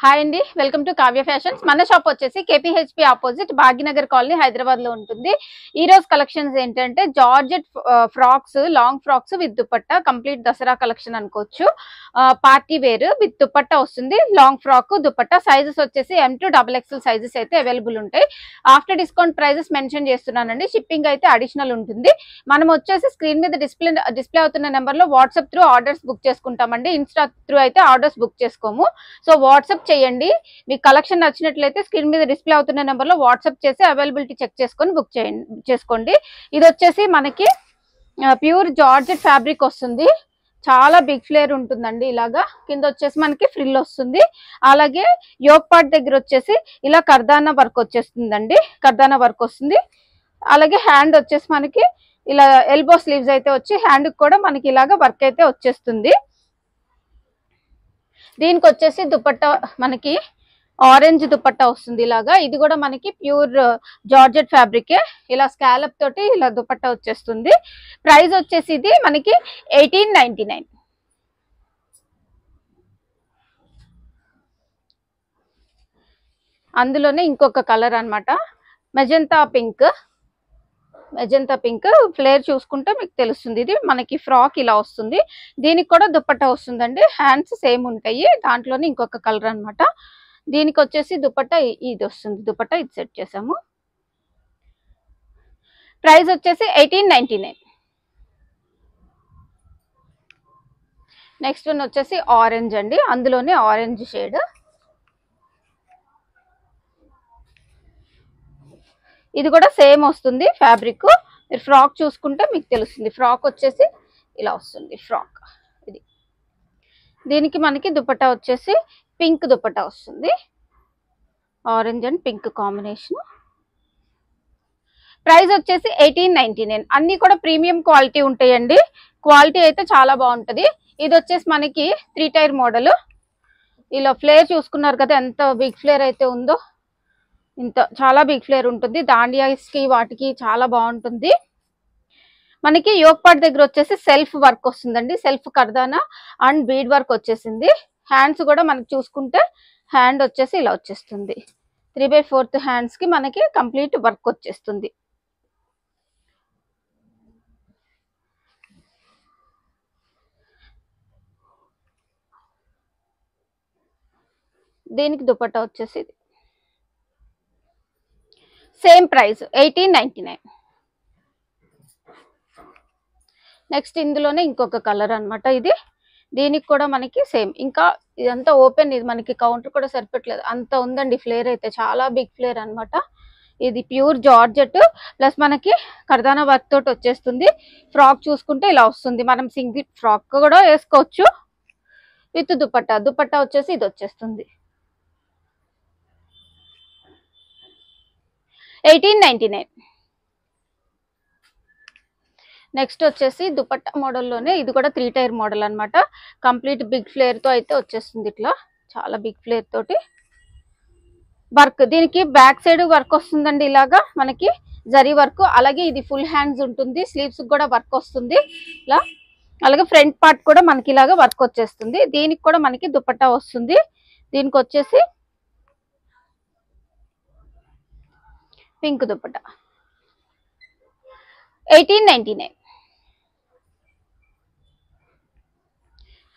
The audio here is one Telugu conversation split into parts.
హాయ్ అండి, వెల్కమ్ టు కావ్య ఫ్యాషన్స్. మన షాప్ వచ్చేసి కేపీహెచ్పి ఆపోజిట్ భాగ్యనగర్ కాలనీ హైదరాబాద్ లో ఉంటుంది. ఈ రోజు కలెక్షన్స్ ఏంటంటే georgette frocks, long frocks with dupatta, complete Dasara collection అనుకోవచ్చు. పార్టీ వేర్ విత్ దుపట్టా వస్తుంది. లాంగ్ ఫ్రాక్ దుపట్టా సైజెస్ వచ్చేసి M2 XXL సైజెస్ అయితే అవైలబుల్ ఉంటాయి. ఆఫ్టర్ డిస్కౌంట్ ప్రైజెస్ మెన్షన్ చేస్తున్నానండి. షిప్పింగ్ అయితే అడిషనల్ ఉంటుంది. మనం వచ్చేసి స్క్రీన్ మీద డిస్ప్లే అవుతున్న నెంబర్ లో వాట్సాప్ త్రూ ఆర్డర్స్ బుక్ చేసుకుంటామండి. ఇన్స్టా త్రూ అయితే ఆర్డర్స్ బుక్ చేసుకోము. సో వాట్సాప్ చేయండి. మీకు కలెక్షన్ నచ్చినట్లయితే స్క్రీన్ మీద డిస్ప్లే అవుతున్న నెంబర్ లో వాట్సాప్ చేసి అవైలబిలిటీ చెక్ చేసుకొని బుక్ చేసుకోండి. ఇది వచ్చేసి మనకి ప్యూర్ జార్జెట్ ఫ్యాబ్రిక్ వస్తుంది. చాలా బిగ్ ఫ్లేర్ ఉంటుందండి. ఇలాగా కింద వచ్చేసి మనకి ఫ్రిల్ వస్తుంది. అలాగే యోక్ పార్ట్ దగ్గర వచ్చేసి ఇలా కర్దానా వర్క్ వచ్చేస్తుందండి. కర్దానా వర్క్ వస్తుంది. అలాగే హ్యాండ్ వచ్చేసి మనకి ఇలా ఎల్బో స్లీవ్స్ అయితే వచ్చి హ్యాండ్ కూడా మనకి ఇలాగా వర్క్ అయితే వచ్చేస్తుంది. దీనికి వచ్చేసి దుపట్టా మనకి ఆరెంజ్ దుపట్టా వస్తుంది. ఇలాగా ఇది కూడా మనకి ప్యూర్ జార్జెట్ ఫ్యాబ్రికే. ఇలా స్కాలప్ తోటి ఇలా దుపట్టా వచ్చేస్తుంది. ప్రైస్ వచ్చేసి ఇది మనకి 1899. అందులోనే ఇంకొక కలర్ అన్నమాట, magenta pink. Magenta pink flare చూసుకుంటే మీకు తెలుస్తుంది. ఇది మనకి ఫ్రాక్ ఇలా వస్తుంది. దీనికి కూడా దుపట్టా వస్తుందండి. హ్యాండ్స్ సేమ్ ఉంటాయి. దాంట్లోనే ఇంకొక కలర్ అన్నమాట. దీనికి వచ్చేసి దుపట్టా ఇది వస్తుంది. దుపట్టా ఇది సెట్ చేసాము. ప్రైస్ వచ్చేసి 1899. నెక్స్ట్ వన్ వచ్చేసి ఆరెంజ్ అండి. అందులోనే ఆరెంజ్ షేడ్. ఇది కూడా సేమ్ వస్తుంది ఫ్యాబ్రిక్. మీరు ఫ్రాక్ చూసుకుంటే మీకు తెలుస్తుంది. ఫ్రాక్ వచ్చేసి ఇలా వస్తుంది ఫ్రాక్. ఇది దీనికి మనకి దుపట్టా వచ్చేసి పింక్ దుపట్టా వస్తుంది. Orange and pink combination. Price వచ్చేసి 1899. అన్ని కూడా ప్రీమియం క్వాలిటీ ఉంటాయండి. క్వాలిటీ అయితే చాలా బాగుంటది. ఇది వచ్చేసి మనకి 3 టైర్ మోడల్. ఇలా ఫ్లేర్ చూసుకున్నారు కదా, ఎంత బిగ్ ఫ్లేర్ అయితే ఉందో. ఇంత చాలా బిగ్ ఫ్లేర్ ఉంటుంది. దాండియాస్ కి వాటికి చాలా బాగుంటుంది. మనకి యోక్ పార్ట్ దగ్గర వచ్చేసి సెల్ఫ్ వర్క్ వస్తుందండి. సెల్ఫ్ కర్దానా అండ్ బీడ్ వర్క్ వచ్చేసింది. హ్యాండ్స్ కూడా మనకి చూసుకుంటే హ్యాండ్ వచ్చేసి ఇలా వచ్చేస్తుంది. 3/4 హ్యాండ్స్ కి మనకి కంప్లీట్ వర్క్ వచ్చేస్తుంది. దీనికి దుపట్టా వచ్చేసి సేమ్ ప్రైస్ 1899. నెక్స్ట్ ఇందులోనే ఇంకొక కలర్ అన్నమాట ఇది. దీనికి కూడా మనకి సేమ్. ఇంకా ఇదంతా ఓపెన్. ఇది మనకి కౌంటర్ కూడా సరిపెట్టలేదు, అంత ఉందండి ఫ్లేర్ అయితే. చాలా బిగ్ ఫ్లేర్ అన్నమాట. ఇది ప్యూర్ జార్జెట్ ప్లస్ మనకి కర్దానా వర్క్ తోటి వచ్చేస్తుంది. ఫ్రాక్ చూసుకుంటే ఇలా వస్తుంది. మనం సింగిల్ ఫ్రాక్ కూడా వేసుకోవచ్చు విత్ దుపట్టా. దుపట్టా వచ్చేసి ఇది వచ్చేస్తుంది. 1899. నెక్స్ట్ వచ్చేసి దుపట్టా మోడల్లోనే ఇది కూడా 3 టైర్ మోడల్ అన్నమాట. కంప్లీట్ బిగ్ ఫ్లేర్ తో అయితే వచ్చేస్తుంది. ఇట్లా చాలా బిగ్ ఫ్లేర్ తోటి వర్క్. దీనికి బ్యాక్ సైడ్ వర్క్ వస్తుందండి. ఇలాగా మనకి జరీ వర్క్. అలాగే ఇది ఫుల్ హ్యాండ్స్ ఉంటుంది. స్లీవ్స్ కూడా వర్క్ వస్తుంది ఇలా. అలాగే ఫ్రంట్ పార్ట్ కూడా మనకి ఇలాగా వర్క్ వచ్చేస్తుంది. దీనికి కూడా మనకి దుపట్టా వస్తుంది. దీనికి వచ్చేసి పింక్ దుపట్టా 1899.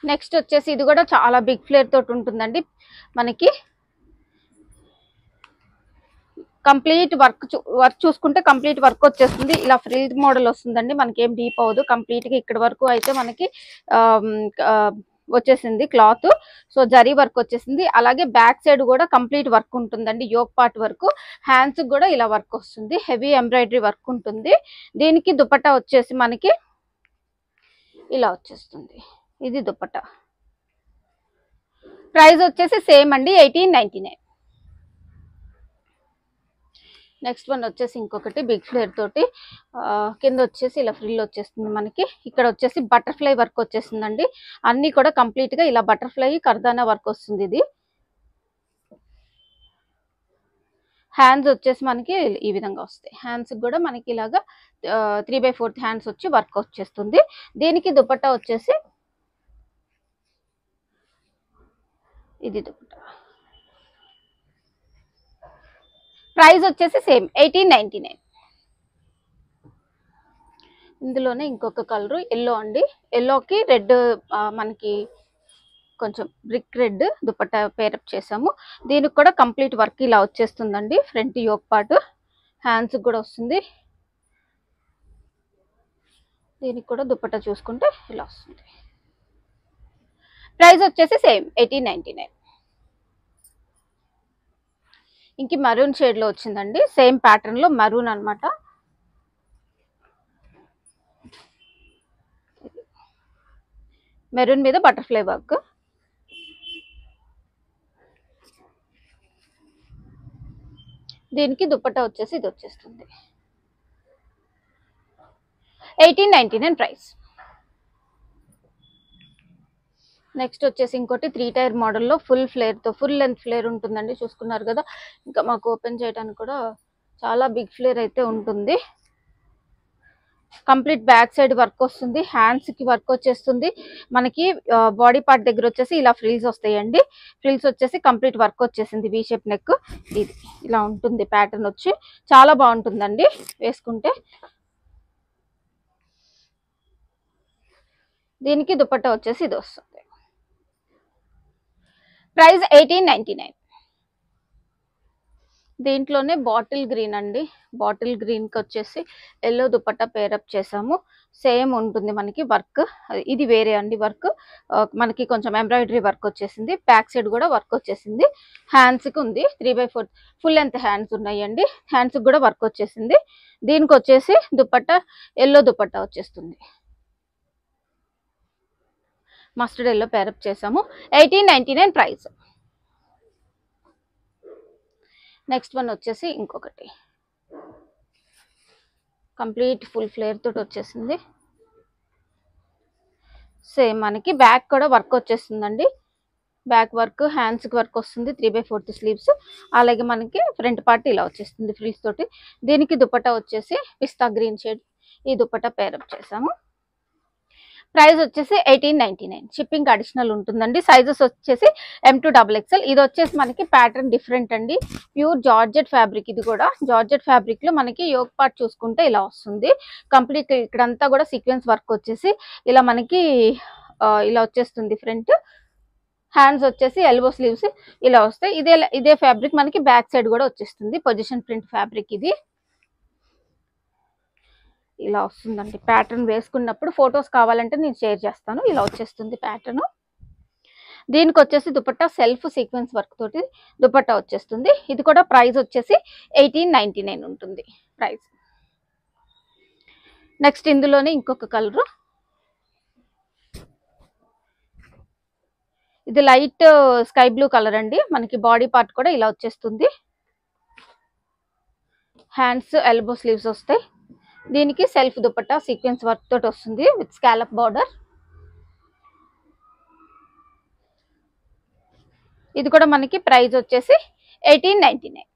నెక్స్ట్ వచ్చేసి ఇది కూడా చాలా బిగ్ ఫ్లేర్ తోటి ఉంటుందండి. మనకి కంప్లీట్ వర్క్ చూసుకుంటే కంప్లీట్ వర్క్ వచ్చేస్తుంది. ఇలా ఫ్రిల్ మోడల్ వస్తుందండి. మనకి ఏం డీప్ అవ్వదు. కంప్లీట్ గా ఇక్కడ వరకు అయితే మనకి వచ్చేసింది క్లాత్. సో జరీ వర్క్ వచ్చేసింది. అలాగే బ్యాక్ సైడ్ కూడా కంప్లీట్ వర్క్ ఉంటుందండి. యోక్ పార్ట్ వరకు. హ్యాండ్స్ కూడా ఇలా వర్క్ వస్తుంది. హెవీ ఎంబ్రాయిడరీ వర్క్ ఉంటుంది. దీనికి దుపట్టా వచ్చేసి మనకి ఇలా వచ్చేస్తుంది. ఇది దుపట్టా. ప్రైస్ వచ్చేసి సేమ్ అండి, 1899. నెక్స్ట్ వన్ వచ్చేసి ఇంకొకటి బిగ్ ఫ్లేర్ తోటి కింద వచ్చేసి ఇలా ఫ్రిల్ వచ్చేస్తుంది. మనకి ఇక్కడ వచ్చేసి బటర్ఫ్లై వర్క్ వచ్చేసిందండి. అన్ని కూడా కంప్లీట్ గా ఇలా బటర్ఫ్లై కర్దానా వర్క్ వస్తుంది. ఇది హ్యాండ్స్ వచ్చేసి మనకి ఈ విధంగా వస్తాయి. హ్యాండ్స్ కూడా మనకి ఇలాగా 3/4 హ్యాండ్స్ వచ్చి వర్క్ వచ్చేస్తుంది. దీనికి దుపట్టా వచ్చేసి ఇది దుపట్టా. ప్రైస్ వచ్చేసి సేమ్ 1899. ఇందులోనే ఇంకొక కలర్ ఎల్లో అండి. ఎల్లోకి రెడ్ మనకి కొంచెం బ్రిక్ రెడ్ దుపట్టా పేరప్ చేసాము. దీనికి కూడా కంప్లీట్ వర్క్ ఇలా వచ్చేస్తుందండి. ఫ్రంట్ యోక్ పార్ట్, హ్యాండ్స్ కూడా వస్తుంది. దీనికి కూడా దుపట్టా చూసుకుంటే ఇలా వస్తుంది. ప్రైస్ వచ్చేసి సేమ్ 1899. ఇంక మరూన్ షేడ్ లో వచ్చిందండి. సేమ్ ప్యాటర్న్ లో మరూన్ అన్నమాట. మెరూన్ మీద బటర్ఫ్లై వర్క్. దీనికి దుపట్టా వచ్చేసి ఇది వచ్చేస్తుంది. 1899 ప్రైస్. నెక్స్ట్ వచ్చేసి ఇంకోటి 3 టైర్ మోడల్లో ఫుల్ ఫ్లేర్ తో, ఫుల్ లెంత్ ఫ్లేర్ ఉంటుందండి. చూసుకున్నారు కదా, ఇంకా మాకు ఓపెన్ చేయడానికి కూడా చాలా బిగ్ ఫ్లేర్ అయితే ఉంటుంది. కంప్లీట్ బ్యాక్ సైడ్ వర్క్ వస్తుంది. హ్యాండ్స్ కి వర్క్ వచ్చేస్తుంది. మనకి బాడీ పార్ట్ దగ్గర వచ్చేసి ఇలా ఫ్రిల్స్ వస్తాయండి. ఫ్రిల్స్ వచ్చేసి కంప్లీట్ వర్క్ వచ్చేసింది. V shape neck. ఇది ఇలా ఉంటుంది ప్యాటర్న్ వచ్చి. చాలా బాగుంటుందండి వేసుకుంటే. దీనికి దుపట్టా వచ్చేసి ఇది వస్తుంది. ప్రైస్ 1899. దీంట్లోనే బాటిల్ గ్రీన్ అండి. బాటిల్ గ్రీన్ కి వచ్చేసి ఎల్లో దుపట్టా పేరప్ చేసాము. సేమ్ ఉంటుంది మనకి వర్క్. ఇది వేరే అండి వర్క్. మనకి కొంచెం ఎంబ్రాయిడరీ వర్క్ వచ్చేసింది. బ్యాక్ సైడ్ కూడా వర్క్ వచ్చేసింది. హ్యాండ్స్ కి ఉంది 3/4 ఫుల్ లెంత్ హ్యాండ్స్ ఉన్నాయండి. హ్యాండ్స్ కి కూడా వర్క్ వచ్చేసింది. దీనికి వచ్చేసి దుపట్టా ఎల్లో దుపట్టా వచ్చేస్తుంది. మస్టర్డ్ ఎల్లో పేరప్ చేసాము. 1899 ప్రైస్. నెక్స్ట్ వన్ వచ్చేసి ఇంకొకటి కంప్లీట్ ఫుల్ ఫ్లేర్ తోటి వచ్చేసింది. సేమ్ మనకి బ్యాక్ కూడా వర్క్ వచ్చేస్తుందండి. బ్యాక్ వర్క్, హ్యాండ్స్ కి వర్క్ వస్తుంది. 3/4 స్లీవ్స్. అలాగే మనకి ఫ్రంట్ పార్ట్ ఇలా వచ్చేస్తుంది ఫ్రిల్స్ తోటి. దీనికి దుపట్టా వచ్చేసి పిస్తా గ్రీన్ షేడ్. ఈ దుపట్టా పేరప్ చేసాము. ప్రైస్ వచ్చేసి 1899. షిప్పింగ్ అడిషనల్ ఉంటుందండి. సైజెస్ వచ్చేసి M to XXL. ఇది వచ్చేసి మనకి ప్యాటర్న్ డిఫరెంట్ అండి. Pure georgette fabric. ఇది కూడా జార్జెట్ ఫ్యాబ్రిక్ లో మనకి యోక్ పార్ట్ చూసుకుంటే ఇలా వస్తుంది. కంప్లీట్ ఇక్కడంతా కూడా సీక్వెన్స్ వర్క్ వచ్చేసి ఇలా మనకి ఇలా వచ్చేస్తుంది. ఫ్రంట్ హ్యాండ్స్ వచ్చేసి ఎల్బో స్లీవ్స్ ఇలా వస్తాయి. ఇదే ఫ్యాబ్రిక్ మనకి బ్యాక్ సైడ్ కూడా వచ్చేస్తుంది. పొజిషన్ ప్రింట్ ఫ్యాబ్రిక్ ఇది. ఇలా వస్తుందండి ప్యాటర్న్. వేసుకున్నప్పుడు ఫొటోస్ కావాలంటే నేను షేర్ చేస్తాను. ఇలా వచ్చేస్తుంది ప్యాటర్న్. దీనికి వచ్చేసి దుపట్టా సెల్ఫ్ సీక్వెన్స్ వర్క్ తోటి దుపట్టా వచ్చేస్తుంది. ఇది కూడా ప్రైస్ వచ్చేసి 1899 ఉంటుంది ప్రైస్. నెక్స్ట్ ఇందులోనే ఇంకొక కలర్. ఇది లైట్ స్కై బ్లూ కలర్ అండి. మనకి బాడీ పార్ట్ కూడా ఇలా వచ్చేస్తుంది. హ్యాండ్స్ ఎల్బో స్లీవ్స్ వస్తాయి. దీనికి సెల్ఫ్ దుపట్టా సీక్వెన్స్ వర్క్ తోటి వస్తుంది విత్ స్కాలప్ బార్డర్. ఇది కూడా మనకి ప్రైస్ వచ్చేసి 1899.